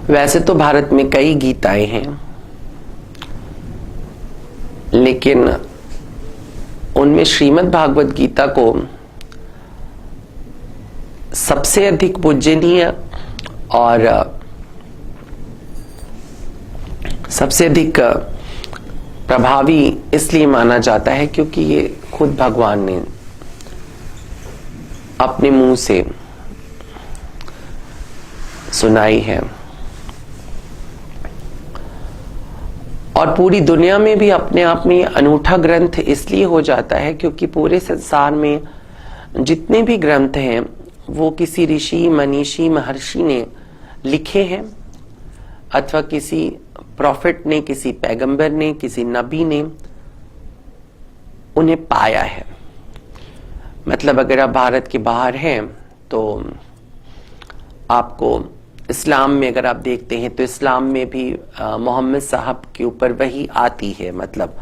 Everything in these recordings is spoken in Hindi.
वैसे तो भारत में कई गीताएं हैं, लेकिन उनमें श्रीमद् भागवत गीता को सबसे अधिक पूजनीय और सबसे अधिक प्रभावी इसलिए माना जाता है क्योंकि ये खुद भगवान ने अपने मुंह से सुनाई है और पूरी दुनिया में भी अपने आप में अनूठा ग्रंथ इसलिए हो जाता है क्योंकि पूरे संसार में जितने भी ग्रंथ हैं वो किसी ऋषि, मनीषी, महर्षि ने लिखे हैं अथवा किसी प्रॉफिट ने, किसी पैगंबर ने, किसी नबी ने उन्हें पाया है। मतलब अगर आप भारत के बाहर हैं तो आपको इस्लाम में अगर आप देखते हैं तो इस्लाम में भी मोहम्मद साहब के ऊपर वही आती है, मतलब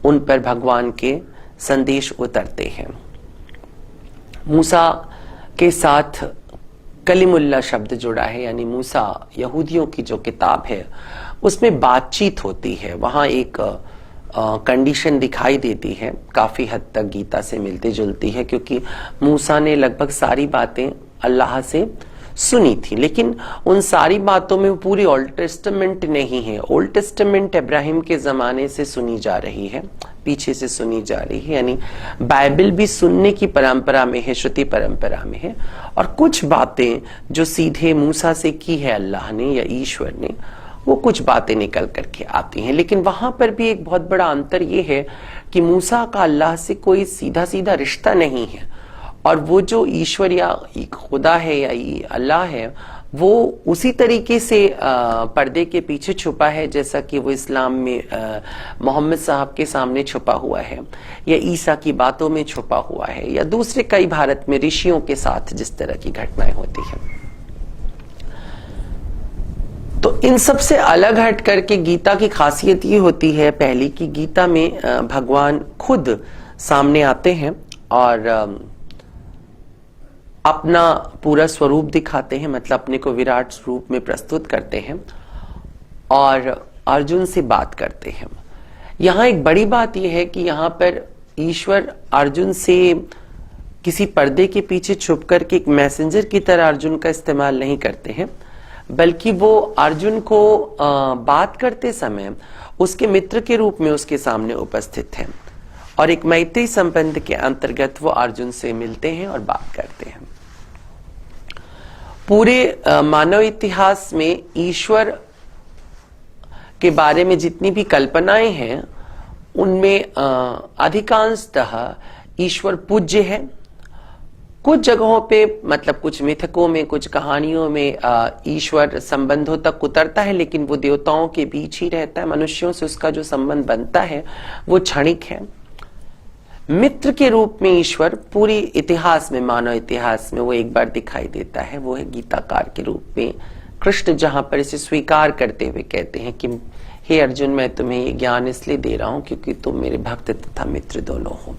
उन पर भगवान के संदेश उतरते हैं। मूसा के साथ कलीमुल्लाह शब्द जुड़ा है, यानी मूसा यहूदियों की जो किताब है उसमें बातचीत होती है। वहां एक कंडीशन दिखाई देती है, काफी हद तक गीता से मिलती जुलती है क्योंकि मूसा ने लगभग सारी बातें अल्लाह से सुनी थी, लेकिन उन सारी बातों में पूरी ओल्ड टेस्टामेंट नहीं है। ओल्ड टेस्टामेंट इब्राहिम के जमाने से सुनी जा रही है, पीछे से सुनी जा रही है, यानी बाइबल भी सुनने की परंपरा में है, श्रुति परंपरा में है। और कुछ बातें जो सीधे मूसा से की है अल्लाह ने या ईश्वर ने, वो कुछ बातें निकल करके आती हैं। लेकिन वहां पर भी एक बहुत बड़ा अंतर ये है कि मूसा का अल्लाह से कोई सीधा सीधा रिश्ता नहीं है और वो जो ईश्वर या खुदा है या अल्लाह है वो उसी तरीके से पर्दे के पीछे छुपा है जैसा कि वो इस्लाम में मोहम्मद साहब के सामने छुपा हुआ है या ईसा की बातों में छुपा हुआ है या दूसरे कई भारत में ऋषियों के साथ जिस तरह की घटनाएं होती हैं। तो इन सब से अलग हट करके गीता की खासियत ये होती है, पहली की गीता में भगवान खुद सामने आते हैं और अपना पूरा स्वरूप दिखाते हैं, मतलब अपने को विराट स्वरूप में प्रस्तुत करते हैं और अर्जुन से बात करते हैं। यहां एक बड़ी बात यह है कि यहां पर ईश्वर अर्जुन से किसी पर्दे के पीछे छुप करके एक मैसेंजर की तरह अर्जुन का इस्तेमाल नहीं करते हैं, बल्कि वो अर्जुन को बात करते समय उसके मित्र के रूप में उसके सामने उपस्थित हैं और एक मैत्री संबंध के अंतर्गत वो अर्जुन से मिलते हैं और बात करते हैं। पूरे मानव इतिहास में ईश्वर के बारे में जितनी भी कल्पनाएं हैं उनमें अधिकांशतः ईश्वर पूज्य है। कुछ जगहों पे, मतलब कुछ मिथकों में, कुछ कहानियों में ईश्वर संबंधों तक उतरता है, लेकिन वो देवताओं के बीच ही रहता है। मनुष्यों से उसका जो संबंध बनता है वो क्षणिक है। मित्र के रूप में ईश्वर पूरी इतिहास में, मानव इतिहास में वो एक बार दिखाई देता है, वो है गीताकार के रूप में कृष्ण, जहां पर इसे स्वीकार करते हुए कहते हैं कि हे अर्जुन, मैं तुम्हें ये ज्ञान इसलिए दे रहा हूं क्योंकि तुम मेरे भक्त तथा मित्र दोनों हो।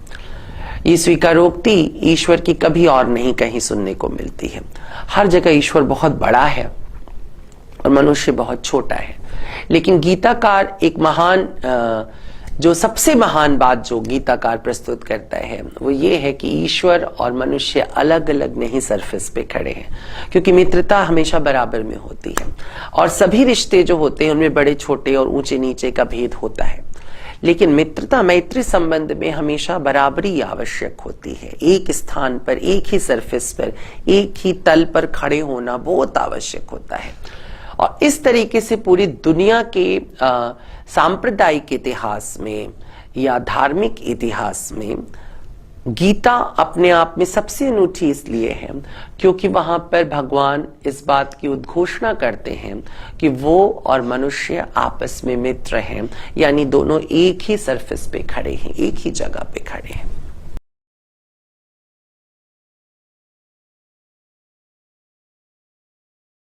ये स्वीकारोक्ति ईश्वर की कभी और नहीं कहीं सुनने को मिलती है। हर जगह ईश्वर बहुत बड़ा है और मनुष्य बहुत छोटा है। लेकिन गीताकार एक महान, जो सबसे महान बात जो गीताकार प्रस्तुत करता है वो ये है कि ईश्वर और मनुष्य अलग अलग नहीं सरफेस पे खड़े हैं, क्योंकि मित्रता हमेशा बराबर में होती है और सभी रिश्ते जो होते हैं उनमें बड़े छोटे और ऊंचे नीचे का भेद होता है। लेकिन मित्रता, मैत्री संबंध में हमेशा बराबरी आवश्यक होती है। एक स्थान पर, एक ही सरफेस पर, एक ही तल पर खड़े होना बहुत आवश्यक होता है। और इस तरीके से पूरी दुनिया के सांप्रदायिक इतिहास में या धार्मिक इतिहास में गीता अपने आप में सबसे अनूठी इसलिए है क्योंकि वहां पर भगवान इस बात की उद्घोषणा करते हैं कि वो और मनुष्य आपस में मित्र हैं, यानी दोनों एक ही सरफेस पे खड़े हैं, एक ही जगह पे खड़े हैं।